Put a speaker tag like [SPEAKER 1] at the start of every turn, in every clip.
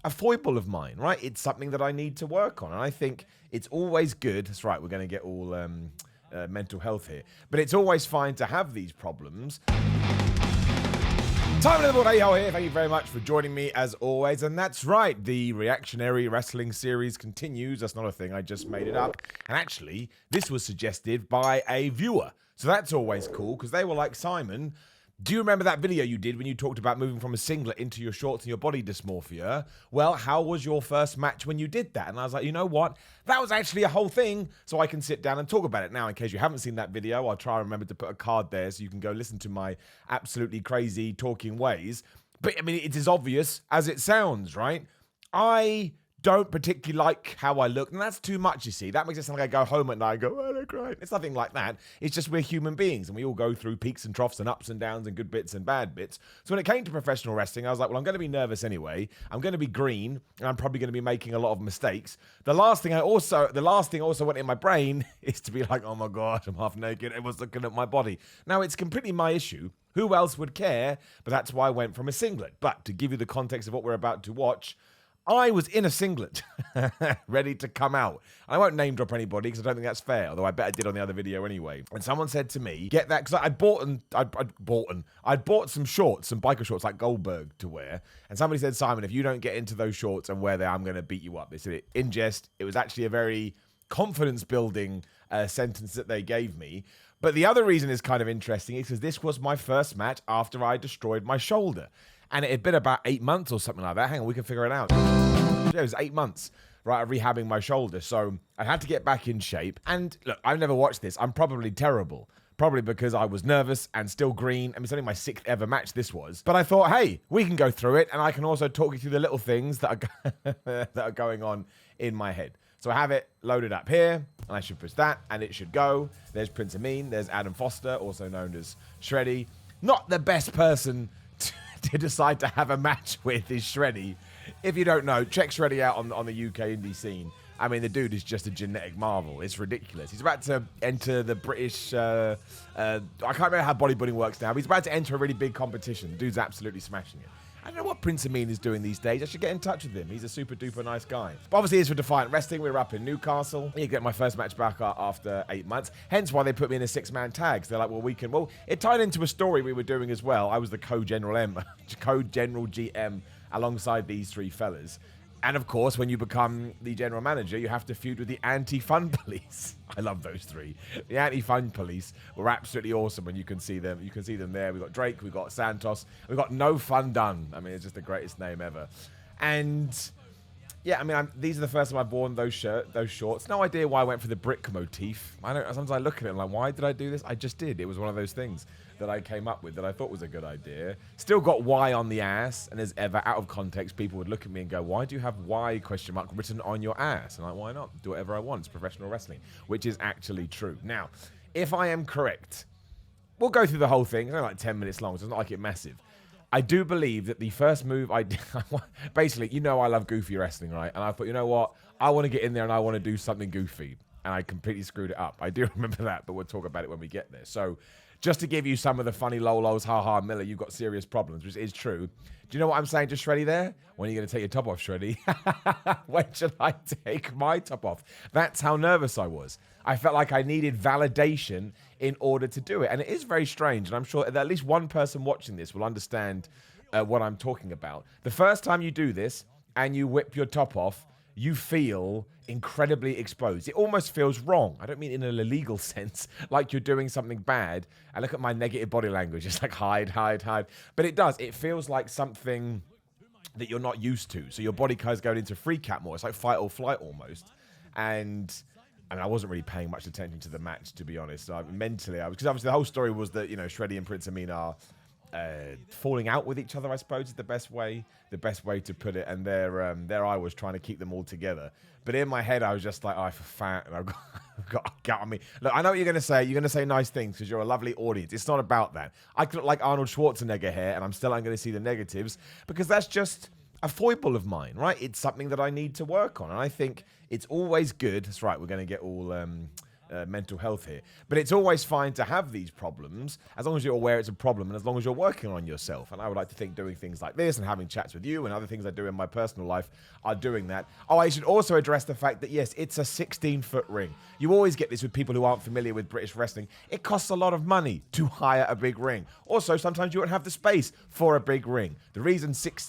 [SPEAKER 1] a foible of mine, right? It's something that I need to work on. And I think it's always good. That's right, we're going to get all mental health here. But it's always fine to have these problems. Time in the board, hey-ho here. Thank you very much for joining me as always. And that's right, the reactionary wrestling series continues. That's not a thing, I just made it up. And actually, this was suggested by a viewer. So that's always cool, because they were like, Simon, do you remember that video you did when you talked about moving from a singlet into your shorts and your body dysmorphia? Well, how was your first match when you did that? And I was like, you know what? That was actually a whole thing, so I can sit down and talk about it. Now, in case you haven't seen that video, I'll try and remember to put a card there so you can go listen to my absolutely crazy talking ways. But, I mean, it is obvious as it sounds, right? I don't particularly like how I look, and that's too much, you see. That makes it sound like I go home at night and go, oh, I'm crying. It's nothing like that. It's just we're human beings, and we all go through peaks and troughs and ups and downs and good bits and bad bits. So when it came to professional wrestling, I was like, well, I'm going to be nervous anyway. I'm going to be green, and I'm probably going to be making a lot of mistakes. The last thing also went in my brain is to be like, oh my God, I'm half naked. Everyone's looking at my body. Now, it's completely my issue. Who else would care? But that's why I went from a singlet. But to give you the context of what we're about to watch, I was in a singlet, ready to come out. I won't name drop anybody because I don't think that's fair, although I bet I did on the other video anyway. And someone said to me, get that, because I'd bought some shorts, some biker shorts like Goldberg to wear. And somebody said, Simon, if you don't get into those shorts and wear them, I'm going to beat you up. They said it in jest. It was actually a very confidence-building sentence that they gave me. But the other reason is kind of interesting is because this was my first match after I destroyed my shoulder. And it had been about 8 months or something like that. Hang on, we can figure it out. It was 8 months, right, of rehabbing my shoulder. So I had to get back in shape. And look, I've never watched this. I'm probably terrible. Probably because I was nervous and still green. I mean, it's only my 6th ever match this was. But I thought, hey, we can go through it. And I can also talk you through the little things that are going on in my head. So I have it loaded up here, and I should push that, and it should go. There's Prince Amin. There's Adam Foster, also known as Shreddy. Not the best person to decide to have a match with is Shreddy. If you don't know, check Shreddy out on the UK indie scene. I mean, the dude is just a genetic marvel. It's ridiculous. He's about to enter the British, I can't remember how bodybuilding works now, but he's about to enter a really big competition. The dude's absolutely smashing it. I don't know what Prince Amin is doing these days. I should get in touch with him. He's a super duper nice guy. But obviously, it's for Defiant Wrestling. We're up in Newcastle. You get my first match back after 8 months. Hence why they put me in a 6-man tag. So they're like, well, it tied into a story we were doing as well. I was the co-general GM alongside these 3 fellas. And of course, when you become the general manager, you have to feud with the anti-fun police. I love those 3. The anti-fun police were absolutely awesome, and you can see them. You can see them there. We've got Drake, we've got Santos, we've got No Fun Done. I mean, it's just the greatest name ever. And yeah, I mean, these are the first time I've worn those shorts. No idea why I went for the brick motif. Sometimes I look at it and I'm like, why did I do this? I just did. It was one of those things that I came up with that I thought was a good idea. Still got Y on the ass, and as ever, out of context, people would look at me and go, why do you have Y ? Written on your ass? And I'm like, why not? Do whatever I want. It's professional wrestling, which is actually true. Now, if I am correct, we'll go through the whole thing. It's only like 10 minutes long, so it's not like it's massive. I do believe that the first move I did, basically, you know I love goofy wrestling, right? And I thought, you know what? I want to get in there and I want to do something goofy. And I completely screwed it up. I do remember that, but we'll talk about it when we get there. So just to give you some of the funny lolos, ha-ha, Miller, you've got serious problems, which is true. Do you know what I'm saying to Shreddy there? When are you going to take your top off, Shreddy? When should I take my top off? That's how nervous I was. I felt like I needed validation in order to do it. And it is very strange. And I'm sure that at least one person watching this will understand what I'm talking about. The first time you do this and you whip your top off, you feel incredibly exposed. It almost feels wrong. I don't mean in an illegal sense, like you're doing something bad. I look at my negative body language. It's like hide, hide, hide. But it does. It feels like something that you're not used to. So your body kind of going into freak out more. It's like fight or flight almost. And I mean, I wasn't really paying much attention to the match, to be honest. Mentally, because obviously the whole story was that, you know, Shreddy and Prince Amin are falling out with each other, I suppose, is the best way to put it. And there I was trying to keep them all together. But in my head, I was just like, oh, for fat, and I've got on me. Look, I know what you're going to say. You're going to say nice things because you're a lovely audience. It's not about that. I could look like Arnold Schwarzenegger here, and I'm still not going to see the negatives because that's just a foible of mine, right? It's something that I need to work on. And I think it's always good. That's right. We're going to get all mental health here. But it's always fine to have these problems as long as you're aware it's a problem and as long as you're working on yourself. And I would like to think doing things like this and having chats with you and other things I do in my personal life are doing that. Oh, I should also address the fact that, yes, it's a 16-foot ring. You always get this with people who aren't familiar with British wrestling. It costs a lot of money to hire a big ring. Also, sometimes you won't have the space for a big ring. The reason 16,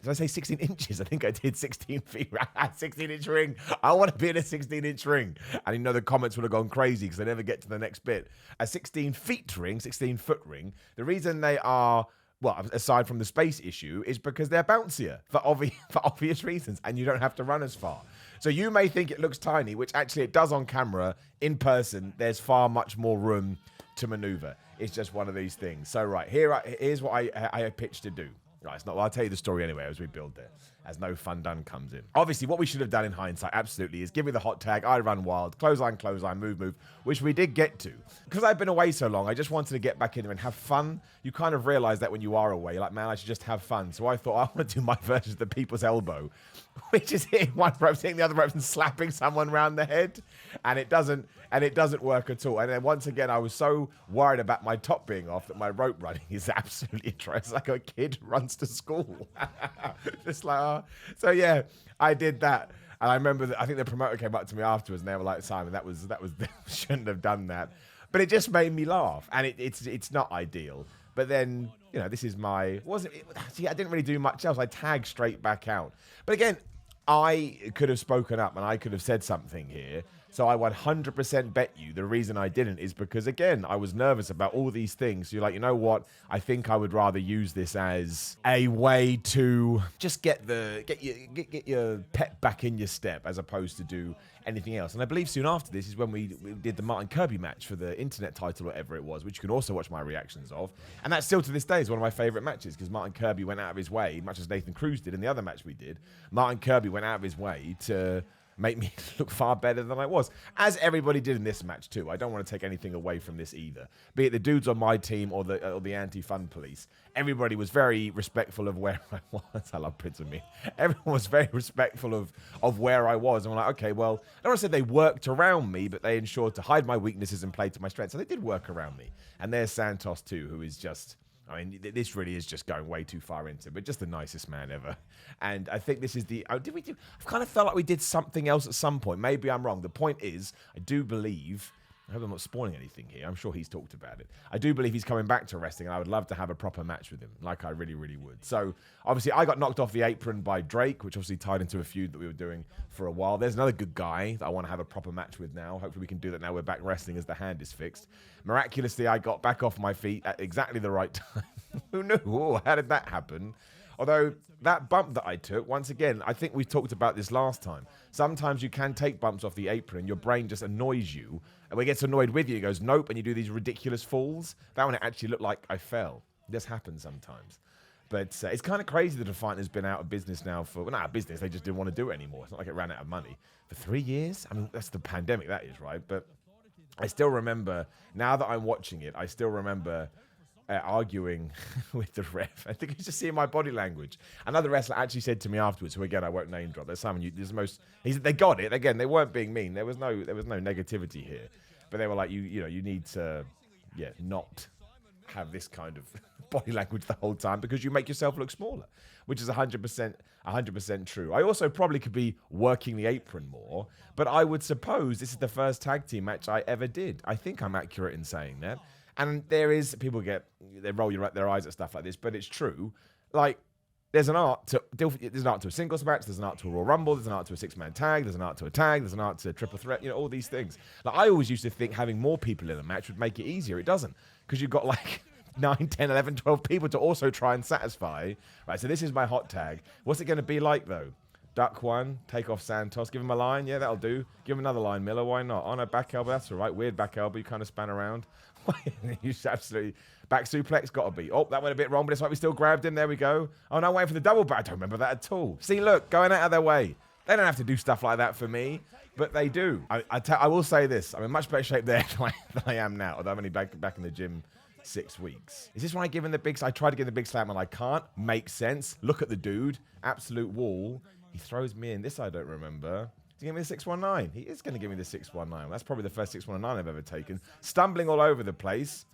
[SPEAKER 1] did I say 16 inches? I think I did 16 feet, 16-inch ring. I want to be in a 16-inch ring. And you know the comments would have gone crazy because they never get to the next bit. A 16-foot ring, the reason they are, well, aside from the space issue, is because they're bouncier for obvious reasons, and you don't have to run as far. So you may think it looks tiny, which actually it does on camera. In person, there's far much more room to maneuver. It's just one of these things. So right, here's what I pitched to do. Right, it's not. Well, I'll tell you the story anyway as we build there, as no fun done comes in. Obviously, what we should have done in hindsight, absolutely, is give me the hot tag, I run wild, clothesline, move, which we did get to. Because I've been away so long, I just wanted to get back in there and have fun. You kind of realize that when you are away, you're like, man, I should just have fun. So I thought, I want to do my version of the people's elbow, which is hitting one rope, hitting the other rope, and slapping someone around the head. And it doesn't work at all. And then once again, I was so worried about my top being off that my rope running is absolutely atrocious. Like a kid runs to school. Just like, so yeah, I did that. And I remember that I think the promoter came up to me afterwards and they were like, Simon, that was shouldn't have done that. But it just made me laugh. And it's not ideal. But then, you know, this is my, see, I didn't really do much else. I tagged straight back out. But again, I could have spoken up and I could have said something here. So I 100% bet you the reason I didn't is because, again, I was nervous about all these things. So you're like, you know what? I think I would rather use this as a way to just get your pep back in your step as opposed to do anything else. And I believe soon after this is when we did the Martin Kirby match for the internet title, whatever it was, which you can also watch my reactions of. And that still to this day is one of my favorite matches because Martin Kirby went out of his way, much as Nathan Cruz did in the other match we did. Martin Kirby went out of his way to make me look far better than I was, as everybody did in this match too. I don't want to take anything away from this either. Be it the dudes on my team or the anti-fun police, everybody was very respectful of where I was. I love Prince of Me. Everyone was very respectful of where I was. And I'm like, okay, well, I don't want to say they worked around me, but they ensured to hide my weaknesses and play to my strengths. So they did work around me. And there's Santos too, who is just, I mean, this really is just going way too far into it, but just the nicest man ever. And I think this is I've kind of felt like we did something else at some point. Maybe I'm wrong. The point is, I do believe, I hope I'm not spoiling anything here. I'm sure he's talked about it. I do believe he's coming back to wrestling, and I would love to have a proper match with him, like I really, really would. So, obviously, I got knocked off the apron by Drake, which obviously tied into a feud that we were doing for a while. There's another good guy that I want to have a proper match with now. Hopefully, we can do that now we're back wrestling as the hand is fixed. Miraculously, I got back off my feet at exactly the right time. Who knew? Oh, how did that happen? Although, that bump that I took, once again, I think we talked about this last time. Sometimes you can take bumps off the apron, your brain just annoys you. And when it gets annoyed with you, it goes, nope, and you do these ridiculous falls. That one, it actually looked like I fell. It just happens sometimes. But it's kind of crazy that Defiant has been out of business now for, well, not out of business, they just didn't want to do it anymore. It's not like it ran out of money. For 3 years? I mean, that's the pandemic, that is, right? But I still remember, now that I'm watching it, I still remember arguing with the ref. I think it's just seeing my body language. Another wrestler actually said to me afterwards, who again I won't name drop. There's someone there's the most. They got it again. They weren't being mean. There was no negativity here, but they were like, you need to, not have this kind of body language the whole time because you make yourself look smaller, which is 100% true. I also probably could be working the apron more, but I would suppose this is the first tag team match I ever did. I think I'm accurate in saying that. And people they roll their eyes at stuff like this, but it's true. Like, there's an art to a singles match, there's an art to a Royal Rumble, there's an art to a 6-man tag, there's an art to a tag, there's an art to a triple threat, all these things. Like, I always used to think having more people in a match would make it easier. It doesn't, because you've got like 9, 10, 11, 12 people to also try and satisfy. Right, so this is my hot tag. What's it going to be like, though? Duck one, take off Santos, give him a line, yeah, that'll do. Give him another line, Miller, why not? Oh, no, back elbow, that's all right. Weird back elbow, you kind of span around. You absolutely back suplex, gotta be. Oh, that went a bit wrong, but it's like we still grabbed him. There we go. Oh no, waiting for the double back. I don't remember that at all. See, look, going out of their way. They don't have to do stuff like that for me, but they do. I will say this: I'm in much better shape there than I am now. Although I'm only back in the gym 6 weeks. Is this when I give him the big? I tried to give him the big slam and I can't. Makes sense. Look at the dude, absolute wall. He throws me in. This I don't remember. To give me the 619. He is going to give me the 619. That's probably the first 619 I've ever taken. Stumbling all over the place.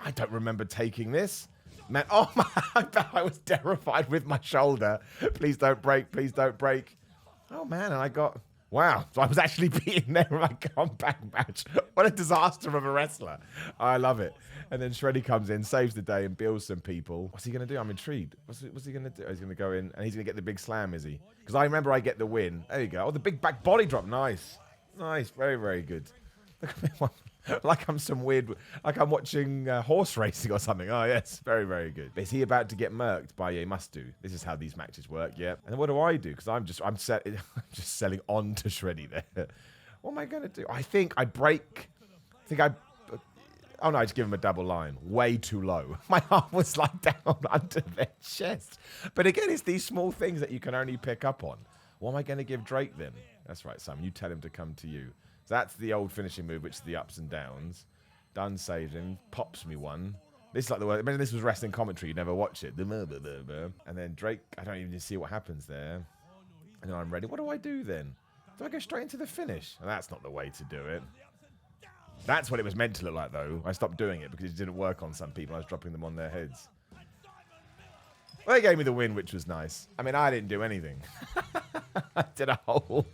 [SPEAKER 1] I don't remember taking this. Man, oh my, I was terrified with my shoulder. Please don't break. Please don't break. Oh, man, and I got... Wow, so I was actually beaten there in my comeback match. What a disaster of a wrestler. I love it. And then Shreddy comes in, saves the day, and bills some people. What's he going to do? I'm intrigued. What's he going to do? He's going to go in, and he's going to get the big slam, is he? Because I remember I get the win. There you go. Oh, the big back body drop. Nice. Nice. Very, very good. Look at me. Like I'm some weird... Like I'm watching horse racing or something. Oh, yes. Very, very good. Is he about to get murked by... Yeah, he must do. This is how these matches work, yeah. And then what do I do? Because I'm just selling on to Shreddy there. What am I going to do? I think I break... Oh, no, I just give him a double line. Way too low. My arm was like down under their chest. But again, it's these small things that you can only pick up on. What am I going to give Drake then? That's right, Simon. You tell him to come to you. So that's the old finishing move, which is the ups and downs. Done saved him. Pops me one. This is like the word. Imagine this was wrestling commentary. You never watch it. And then Drake, I don't even see what happens there. And then I'm ready. What do I do then? Do I go straight into the finish? And that's not the way to do it. That's what it was meant to look like, though. I stopped doing it because it didn't work on some people. I was dropping them on their heads. Well, they gave me the win, which was nice. I mean, I didn't do anything. I did a whole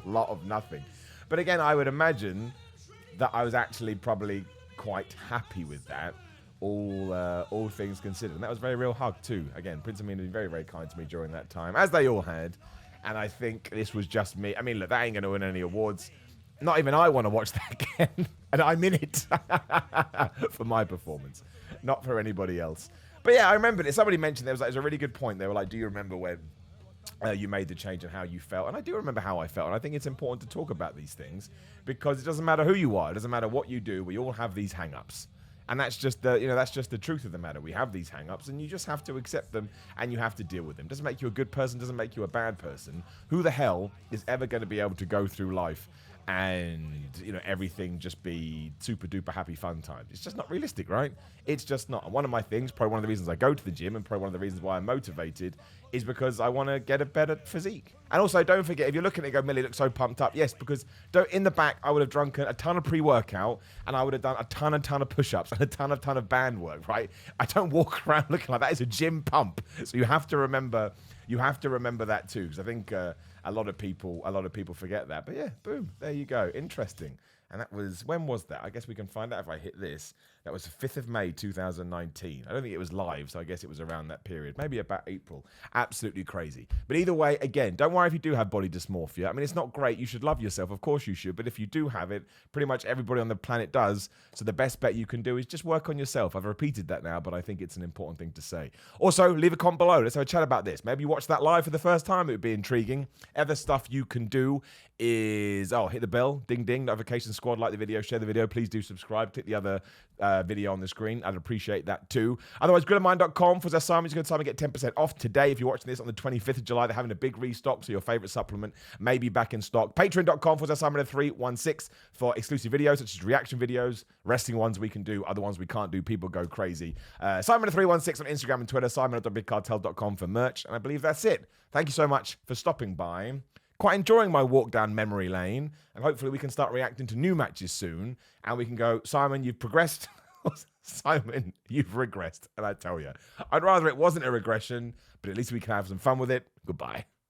[SPEAKER 1] lot of nothing. But again, I would imagine that I was actually probably quite happy with that, all things considered. And that was a very real hug, too. Again, Prince Amina was very, very kind to me during that time, as they all had. And I think this was just me. I mean, look, that ain't going to win any awards. Not even I want to watch that again. And I'm in it for my performance, not for anybody else. But yeah, I remembered it. Somebody mentioned there was a really good point. They were like, do you remember when you made the change and how you felt? And I do remember how I felt. And I think it's important to talk about these things because it doesn't matter who you are. It doesn't matter what you do. We all have these hang-ups. And that's just the truth of the matter. We have these hang-ups and you just have to accept them and you have to deal with them. Doesn't make you a good person, doesn't make you a bad person. Who the hell is ever going to be able to go through life and, everything just be super duper happy fun times? It's just not realistic, right? It's just not. And one of my things, probably one of the reasons I go to the gym and probably one of the reasons why I'm motivated is because I want to get a better physique. And also, don't forget, if you're looking at it, go, Millie looks so pumped up. Yes, because in the back, I would have drunk a ton of pre-workout and I would have done a ton of push-ups and a ton of band work, right? I don't walk around looking like that. It's a gym pump. So you have to remember that too, because I think a lot of people forget that. But yeah, boom, there you go. Interesting. And that was, when was that? I guess we can find out if I hit this. That was 5th of May, 2019. I don't think it was live, so I guess it was around that period. Maybe about April. Absolutely crazy. But either way, again, don't worry if you do have body dysmorphia. I mean, it's not great. You should love yourself. Of course you should. But if you do have it, pretty much everybody on the planet does. So the best bet you can do is just work on yourself. I've repeated that now, but I think it's an important thing to say. Also, leave a comment below. Let's have a chat about this. Maybe you watched that live for the first time. It would be intriguing. Other stuff you can do is, hit the bell, ding, ding, notification squad, like the video, share the video. Please do subscribe. Click the other video on the screen. I'd appreciate that too. Otherwise, grillofmine.com for Simon. You can get 10% off today. If you're watching this on the 25th of July, they're having a big restock, so your favorite supplement may be back in stock. Patreon.com for Simon316 for exclusive videos, such as reaction videos, wrestling ones we can do, other ones we can't do. People go crazy. Simon316 on Instagram and Twitter. Simon@bigcartel.com for merch. And I believe that's it. Thank you so much for stopping by. Quite enjoying my walk down memory lane, and hopefully we can start reacting to new matches soon, and we can go, Simon, you've progressed. Simon, you've regressed. And I tell you, I'd rather it wasn't a regression, but at least we can have some fun with it. Goodbye.